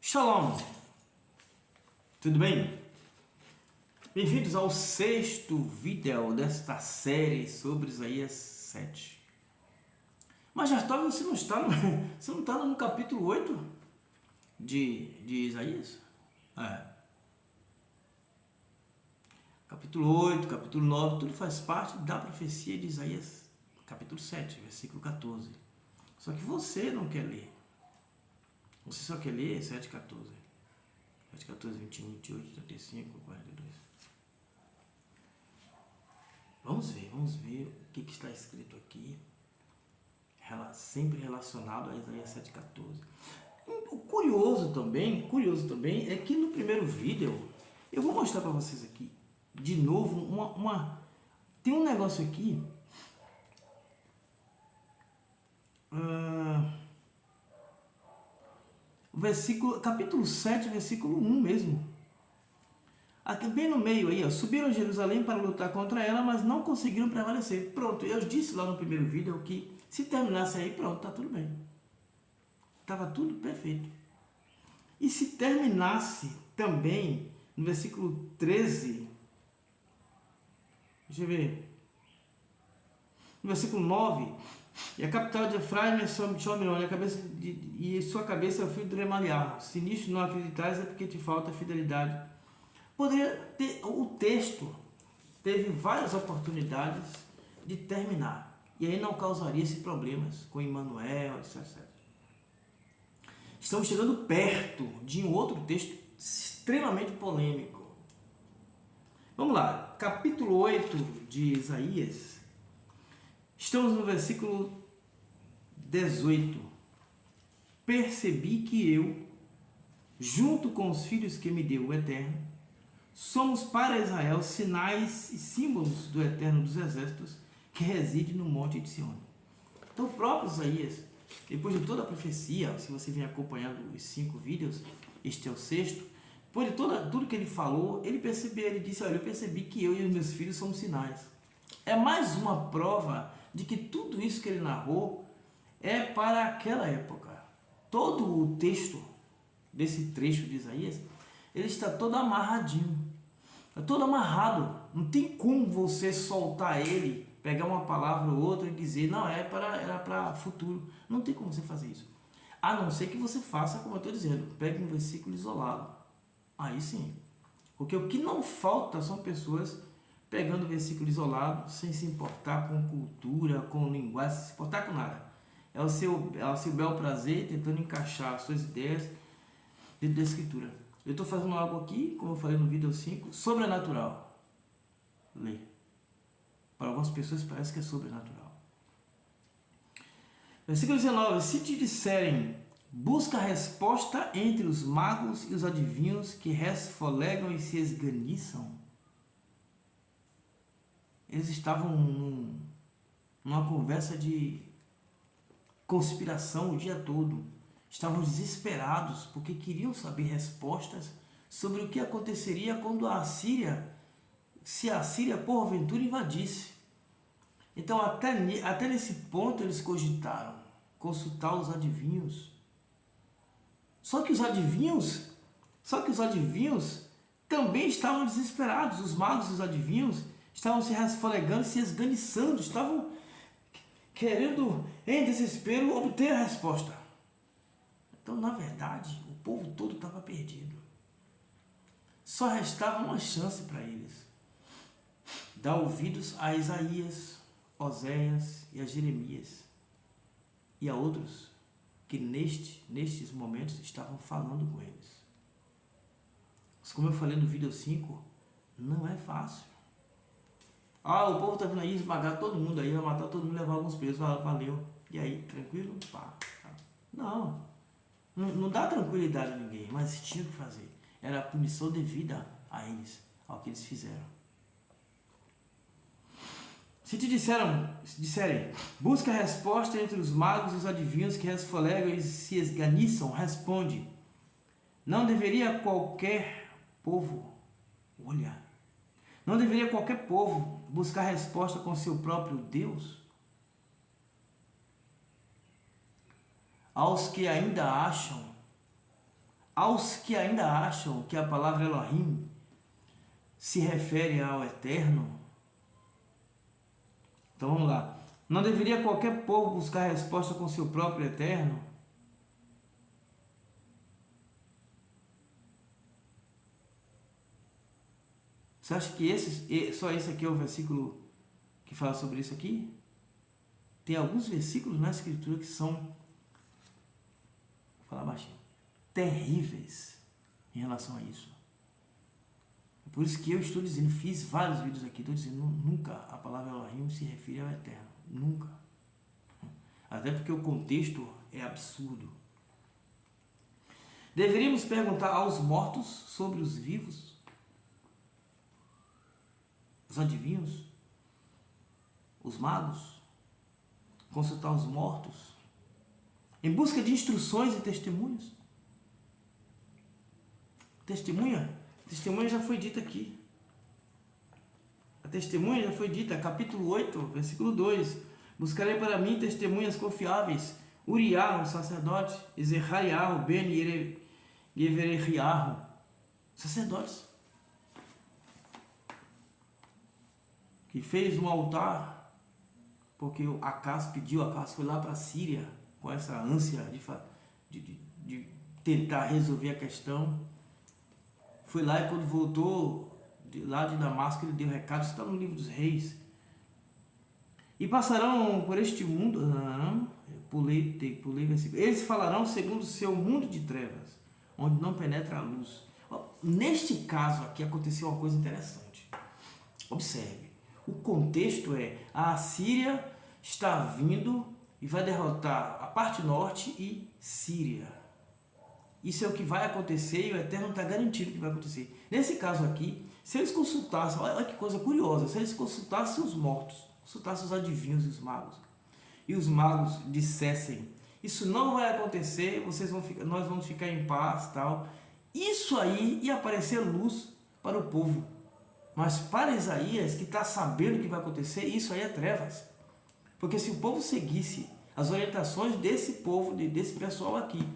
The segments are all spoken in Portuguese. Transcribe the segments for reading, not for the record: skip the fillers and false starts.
Shalom, tudo bem? Bem-vindos ao sexto vídeo desta série sobre Isaías 7. Mas Jartov, você não está no capítulo 8 de Isaías? Capítulo 8, capítulo 9, tudo faz parte da profecia de Isaías, capítulo 7, versículo 14. Só que você não quer ler. Você só quer ler 7, 14. 7, 14, 21, 28, 35, 42. Vamos ver o que está escrito aqui, sempre relacionado a Isaías 7, 14. O curioso também é que no primeiro vídeo, eu vou mostrar para vocês aqui, de novo, tem um negócio aqui, capítulo 7, versículo 1 mesmo. Aqui bem no meio aí, ó, subiram a Jerusalém para lutar contra ela, mas não conseguiram prevalecer. Pronto, eu disse lá no primeiro vídeo que se terminasse aí, pronto, tá tudo bem. Tava tudo perfeito. E se terminasse também no versículo 13, deixa eu ver, no versículo 9, e a capital de Efraim é Shomirone, e sua cabeça é o filho do Remaliah. Se nisto não acreditais, é porque te falta fidelidade. O texto teve várias oportunidades de terminar, e aí não causaria esses problemas com Emmanuel, etc. Estamos chegando perto de um outro texto extremamente polêmico. Vamos lá, capítulo 8 de Isaías. Estamos no versículo 18. Percebi que eu, junto com os filhos que me deu o Eterno, somos para Israel sinais e símbolos do Eterno dos Exércitos, que reside no monte de Sião. Então o próprio Isaías, depois de toda a profecia, se você vem acompanhando os 5 vídeos, este é o sexto, depois de tudo que ele falou, ele disse, olha, eu percebi que eu e os meus filhos somos sinais. É mais uma prova de que tudo isso que ele narrou é para aquela época. Todo o texto desse trecho de Isaías, ele está todo amarradinho, está todo amarrado. Não tem como você soltar ele, pegar uma palavra ou outra e dizer, não, era para futuro. Não tem como você fazer isso. A não ser que você faça, como eu estou dizendo, pegue um versículo isolado. Aí sim. Porque o que não falta são pessoas pegando o versículo isolado, sem se importar com cultura, com linguagem, sem se importar com nada. É o seu bel prazer tentando encaixar as suas ideias dentro da escritura. Eu estou fazendo algo aqui, como eu falei no vídeo 5, sobrenatural. Lê. Para algumas pessoas parece que é sobrenatural. Versículo 19. Se te disserem, busca a resposta entre os magos e os adivinhos que resfolegam e se esganiçam. Eles estavam numa conversa de conspiração o dia todo. Estavam desesperados porque queriam saber respostas sobre o que aconteceria quando se a Assíria porventura invadisse. Então até nesse ponto eles cogitaram consultar os adivinhos. Só que os adivinhos também estavam desesperados. Os magos e os adivinhos estavam se resfolegando, se esganiçando, estavam querendo, em desespero, obter a resposta. Então, na verdade, o povo todo estava perdido. Só restava uma chance para eles: dar ouvidos a Isaías, Oséias e a Jeremias, e a outros que nestes momentos estavam falando com eles. Mas como eu falei no vídeo 5, não é fácil. O povo está vindo aí esmagar todo mundo aí, vai matar todo mundo, levar alguns presos, valeu. E aí, tranquilo? Pá. Não dá tranquilidade a ninguém, mas tinha que fazer. Era a punição devida a eles, ao que eles fizeram. Se te disserem, busca a resposta entre os magos e os adivinhos que resfolegam e se esganiçam, responde, não deveria qualquer povo buscar resposta com seu próprio Deus? Aos que ainda acham Aos que ainda acham que a palavra Elohim se refere ao Eterno, então vamos lá. Não deveria qualquer povo buscar resposta com seu próprio Eterno? Você acha que só esse aqui é o versículo que fala sobre isso aqui? Tem alguns versículos na Escritura que são, vou falar baixinho, terríveis em relação a isso. É por isso que eu estou dizendo, fiz vários vídeos aqui, estou dizendo, nunca a palavra Elohim se refere ao Eterno. Nunca. Até porque o contexto é absurdo. Deveríamos perguntar aos mortos sobre os vivos? Os adivinhos? Os magos? Consultar os mortos? Em busca de instruções e testemunhos? Testemunha já foi dita aqui. A testemunha já foi dita, capítulo 8, versículo 2. Buscarei para mim testemunhas confiáveis. Uriah, o sacerdote, Ezerhariah, Ben Yevereriah, sacerdotes, que fez um altar, porque Acas pediu, Acas foi lá para a Síria, com essa ânsia de tentar resolver a questão. Foi lá e quando voltou lá de Damasco, ele deu recado, isso está no livro dos reis. E passarão por este mundo, pulei versículo. Eles falarão segundo o seu mundo de trevas, onde não penetra a luz. Neste caso aqui aconteceu uma coisa interessante. Observe, o contexto é, a Assíria está vindo e vai derrotar a parte norte e Síria. Isso é o que vai acontecer e o Eterno está garantido que vai acontecer. Nesse caso aqui, se eles consultassem, olha que coisa curiosa, se eles consultassem os mortos, consultassem os adivinhos e os magos, e os magos dissessem, isso não vai acontecer, nós vamos ficar em paz, tal, isso aí ia aparecer luz para o povo. Mas para Isaías, que está sabendo o que vai acontecer, isso aí é trevas. Porque se o povo seguisse as orientações desse povo, desse pessoal aqui,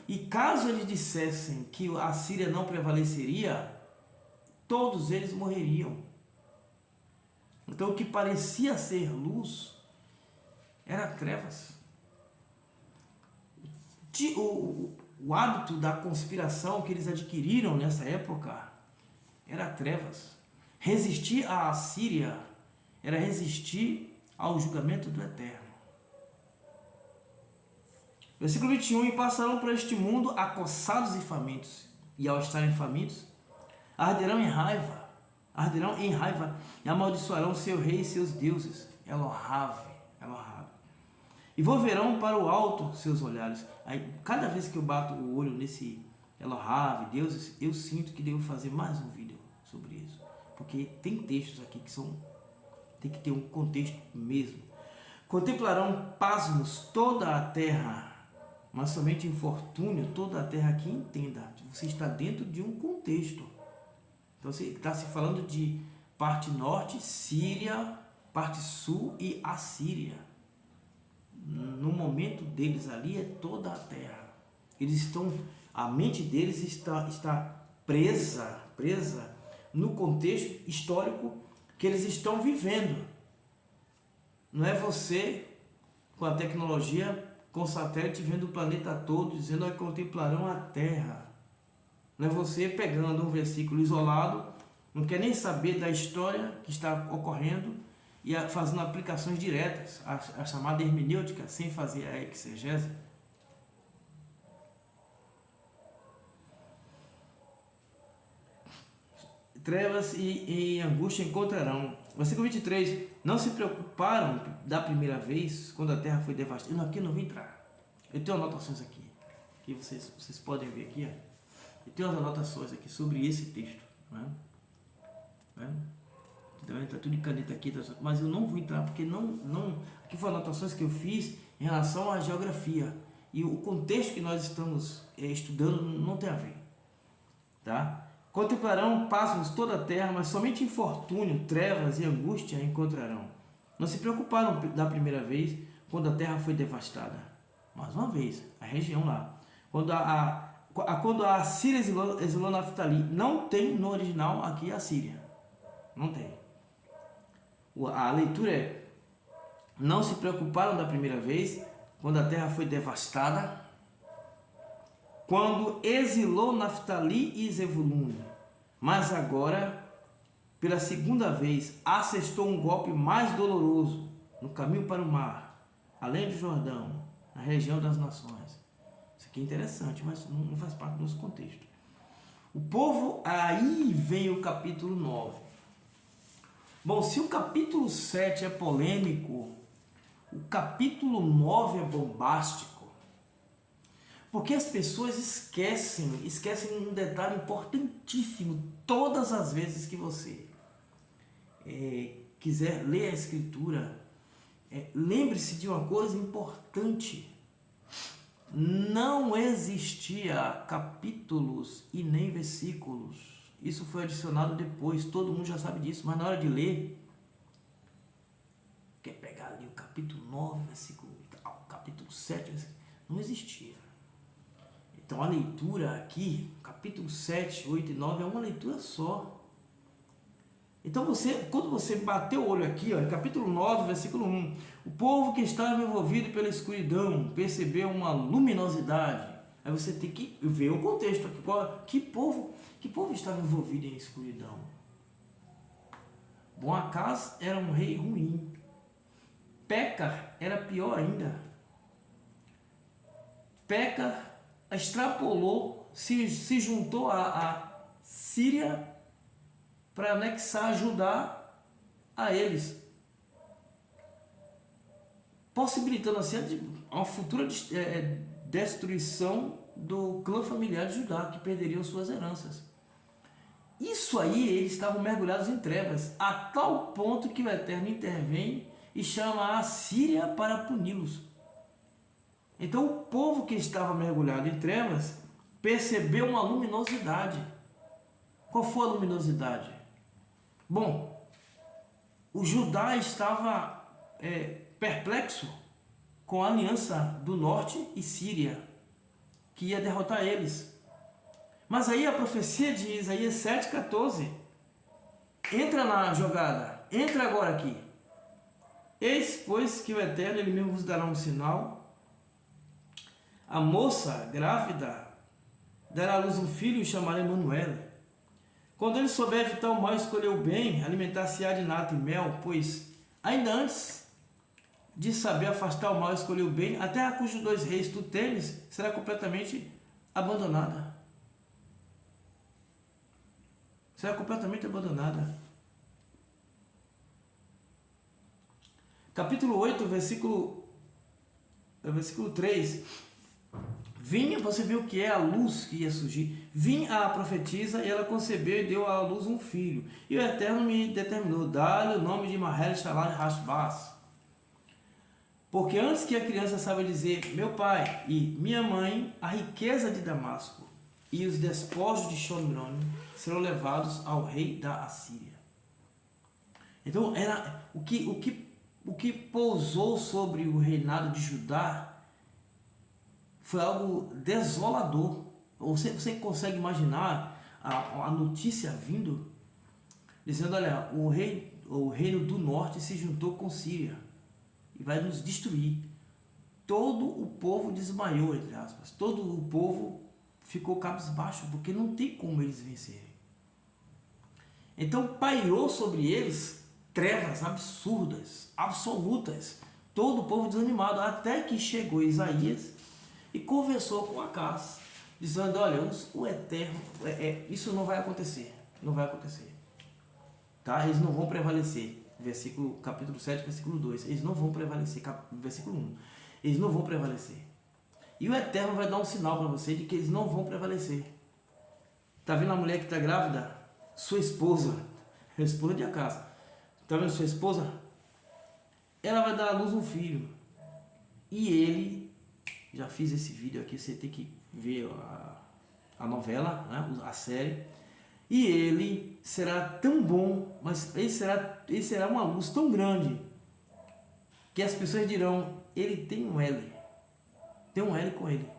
e caso eles dissessem que a Síria não prevaleceria, todos eles morreriam. Então o que parecia ser luz era trevas. O hábito da conspiração que eles adquiriram nessa época era trevas. Resistir à Assíria era resistir ao julgamento do Eterno. Versículo 21, e passarão por este mundo acossados e famintos, e ao estarem famintos, arderão em raiva, e amaldiçoarão seu rei e seus deuses, Elohave, e volverão para o alto seus olhares. Aí, cada vez que eu bato o olho nesse Elohave, deuses, eu sinto que devo fazer mais um vídeo sobre isso, porque tem textos aqui que tem que ter um contexto mesmo. Contemplarão pasmos toda a terra, mas somente infortúnio toda a terra que entenda. Você está dentro de um contexto. Então você está se falando de parte norte, Síria, parte sul e Assíria. No momento deles ali é toda a terra. A mente deles está presa no contexto histórico que eles estão vivendo. Não é você com a tecnologia, com satélite vendo o planeta todo, dizendo que contemplarão a terra. Não é você pegando um versículo isolado, não quer nem saber da história que está ocorrendo e fazendo aplicações diretas, a chamada hermenêutica, sem fazer a exegese. Trevas e angústia encontrarão. Versículo 23. Não se preocuparam da primeira vez, quando a terra foi devastada. Aqui eu não vou entrar. Eu tenho anotações aqui, que vocês podem ver aqui. Eu tenho as anotações aqui sobre esse texto. Então está tudo em caneta aqui, mas eu não vou entrar, porque aqui foram anotações que eu fiz em relação à geografia. E o contexto que nós estamos estudando não tem a ver. Tá? Contemplarão pasmos toda a terra, mas somente infortúnio, trevas e angústia encontrarão. Não se preocuparam da primeira vez, quando a terra foi devastada. Mais uma vez, a região lá. Quando quando a Síria exilou Naftali, não tem no original aqui a Síria. Não tem. A leitura é: não se preocuparam da primeira vez, quando a terra foi devastada, quando exilou Naftali e Zebulun, mas agora, pela segunda vez, assestou um golpe mais doloroso no caminho para o mar, além do Jordão, na região das nações. Isso aqui é interessante, mas não faz parte do nosso contexto. O povo, aí vem o capítulo 9. Bom, se o capítulo 7 é polêmico, o capítulo 9 é bombástico. Porque as pessoas esquecem um detalhe importantíssimo todas as vezes que você quiser ler a Escritura. Lembre-se de uma coisa importante: não existia capítulos e nem versículos. Isso foi adicionado depois, todo mundo já sabe disso, mas na hora de ler, quer pegar ali o capítulo 9, versículo tal, capítulo 7, não existia. Então a leitura aqui, capítulo 7, 8 e 9, é uma leitura só. Então quando você bater o olho aqui, ó, capítulo 9, versículo 1, o povo que estava envolvido pela escuridão percebeu uma luminosidade. Aí você tem que ver o contexto aqui. Que povo estava envolvido em escuridão? Bom, Acaz era um rei ruim. Peca era pior ainda. Peca extrapolou, se juntou a Síria para anexar, ajudar a eles, possibilitando assim uma futura destruição do clã familiar de Judá, que perderiam suas heranças. Isso aí, eles estavam mergulhados em trevas, a tal ponto que o Eterno intervém e chama a Síria para puni-los. Então o povo que estava mergulhado em trevas percebeu uma luminosidade. Qual foi a luminosidade? Bom, o Judá estava perplexo com a aliança do norte e Síria, que ia derrotar eles. Mas aí a profecia de Isaías 7,14 entra na jogada, entra agora aqui. Eis, pois, que o Eterno, ele mesmo vos dará um sinal. A moça grávida dará à luz um filho e chamará Emanuel. Quando ele souber evitar o mal, escolher o bem, alimentar-se-á de nata e mel, pois ainda antes de saber afastar o mal, escolher o bem, a terra cujos 2 reis tu temes será completamente abandonada. Será completamente abandonada. Capítulo 8, versículo 3. Vinha, você viu que é a luz que ia surgir. Vinha a profetisa e ela concebeu e deu à luz um filho. E o Eterno me determinou, dar-lhe o nome de Maher-Shalal-Hashbaz. Porque antes que a criança saiba dizer, meu pai e minha mãe, a riqueza de Damasco e os despojos de Shomron serão levados ao rei da Assíria. Então, era o que pousou sobre o reinado de Judá foi algo desolador. Você consegue imaginar a notícia vindo, dizendo, olha, o reino do norte se juntou com Síria e vai nos destruir. Todo o povo desmaiou, entre aspas. Todo o povo ficou cabisbaixo, porque não tem como eles vencerem. Então pairou sobre eles trevas absurdas, absolutas. Todo o povo desanimado, até que chegou Isaías e conversou com Acaz, dizendo, olha, o Eterno, isso não vai acontecer, não vai acontecer. Tá? Eles não vão prevalecer. Capítulo 7, versículo 2. Eles não vão prevalecer. Versículo 1. Eles não vão prevalecer. E o Eterno vai dar um sinal para você de que eles não vão prevalecer. Tá vendo a mulher que está grávida? Sua esposa, a esposa de Acaz. Tá vendo sua esposa? Ela vai dar à luz um filho. E ele, já fiz esse vídeo aqui, você tem que ver a novela, né? A série. E ele será tão bom, mas ele será uma luz tão grande, que as pessoas dirão, ele tem um L. Tem um L com ele.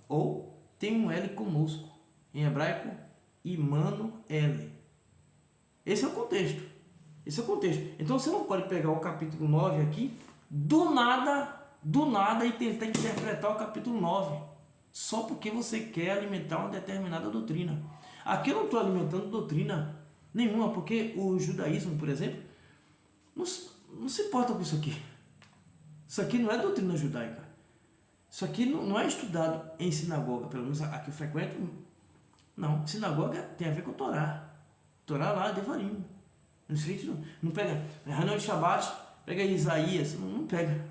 Ou tem um L conosco. Em hebraico, Immanuel. Esse é o contexto. Esse é o contexto. Então você não pode pegar o capítulo 9 aqui, do nada, e tentar interpretar o capítulo 9, só porque você quer alimentar uma determinada doutrina. Aqui eu não estou alimentando doutrina nenhuma, porque o judaísmo, por exemplo, não se importa com isso aqui. Isso aqui não é doutrina judaica. Isso aqui não é estudado em sinagoga, pelo menos aqui eu frequento. Não, sinagoga tem a ver com Torá. Torá lá, Devarim. Não pega reunião de Shabbat, pega Isaías, não pega.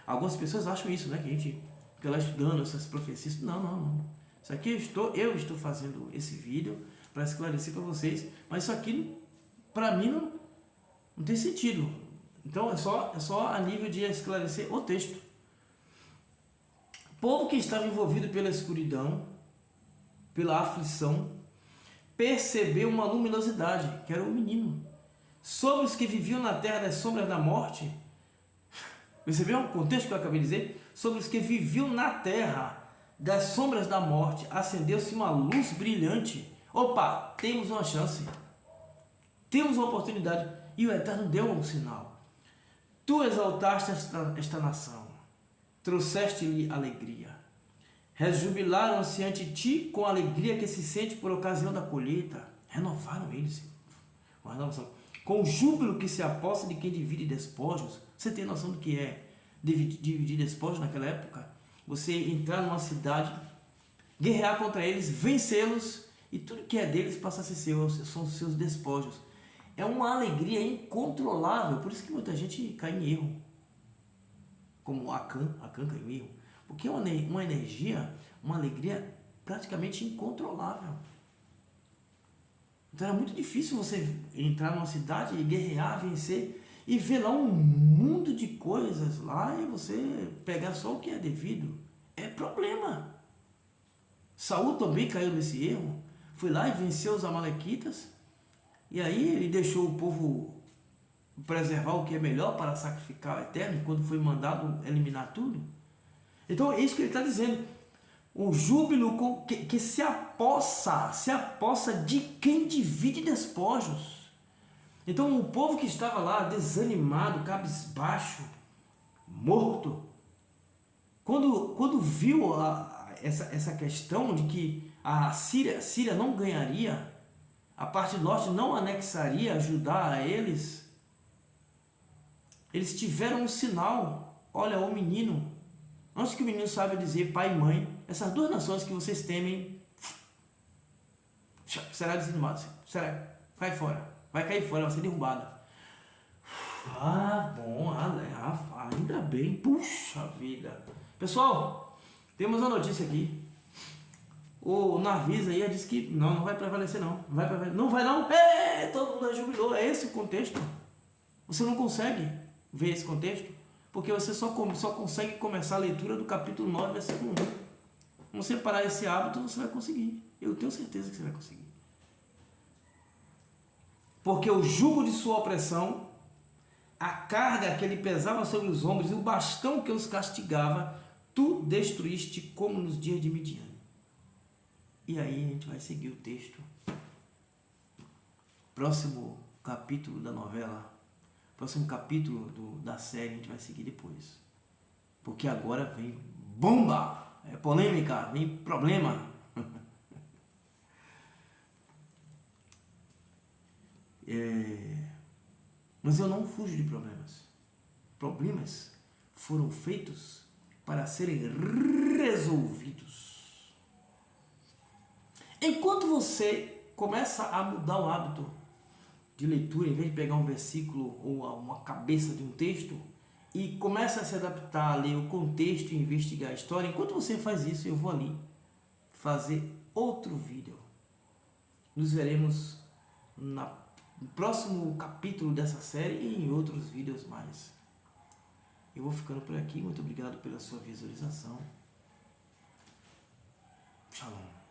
Algumas pessoas acham isso, né? Que a gente fica lá estudando essas profecias. Não. Isso aqui eu estou fazendo esse vídeo para esclarecer para vocês, mas isso aqui, para mim, não tem sentido. Então é só a nível de esclarecer o texto. O povo que estava envolvido pela escuridão, pela aflição, percebeu uma luminosidade, que era o menino. Sobre os que viviam na terra das sombras da morte, percebeu o contexto que eu acabei de dizer? Sobre os que viviam na terra das sombras da morte, acendeu-se uma luz brilhante. Opa, temos uma chance, temos uma oportunidade, e o Eterno deu um sinal. Tu exaltaste esta nação, trouxeste-lhe alegria. Rejubilaram-se ante ti com a alegria que se sente por ocasião da colheita. Renovaram eles, uma renovação. Com o júbilo que se aposta de quem divide despojos. Você tem noção do que é dividir despojos naquela época? Você entrar numa cidade, guerrear contra eles, vencê-los, e tudo que é deles passa a ser seu, são os seus despojos. É uma alegria incontrolável, por isso que muita gente cai em erro. Como Acã caiu em erro. Porque é uma energia, uma alegria praticamente incontrolável. Então era muito difícil você entrar numa cidade e guerrear, vencer, e ver lá um mundo de coisas lá e você pegar só o que é devido. É problema. Saul também caiu nesse erro. Foi lá e venceu os amalequitas. E aí ele deixou o povo preservar o que é melhor para sacrificar o Eterno, quando foi mandado eliminar tudo. Então é isso que ele está dizendo. O júbilo que se apossa de quem divide despojos. Então o povo que estava lá desanimado, cabisbaixo, morto, quando viu essa questão de que a Síria não ganharia, a parte norte não anexaria Judá a eles tiveram um sinal. Olha, o menino, antes que o menino saiba dizer pai e mãe, essas duas nações que vocês temem, será desanimado, cai fora, vai cair fora, vai ser derrubada. Bom, ainda bem, puxa vida. Pessoal, temos uma notícia aqui. O Narvis aí disse que não vai prevalecer não. Não vai não? Todo mundo jubilou. É esse o contexto. Você não consegue ver esse contexto, porque você só consegue começar a leitura do capítulo 9, versículo 1. Vamos separar esse hábito, você vai conseguir. Eu tenho certeza que você vai conseguir. Porque o jugo de sua opressão, a carga que ele pesava sobre os ombros e o bastão que os castigava, tu destruíste como nos dias de Midian. E aí a gente vai seguir o texto. Próximo capítulo da novela, próximo capítulo da série, a gente vai seguir depois. Porque agora vem bomba, é polêmica, vem problema. Mas eu não fujo de problemas. Problemas foram feitos para serem resolvidos. Enquanto você começa a mudar o hábito de leitura, em vez de pegar um versículo ou uma cabeça de um texto e começa a se adaptar a ler o contexto e investigar a história, enquanto você faz isso, eu vou ali fazer outro vídeo. Nos veremos no próximo capítulo dessa série e em outros vídeos mais. Eu vou ficando por aqui. Muito obrigado pela sua visualização. Shalom.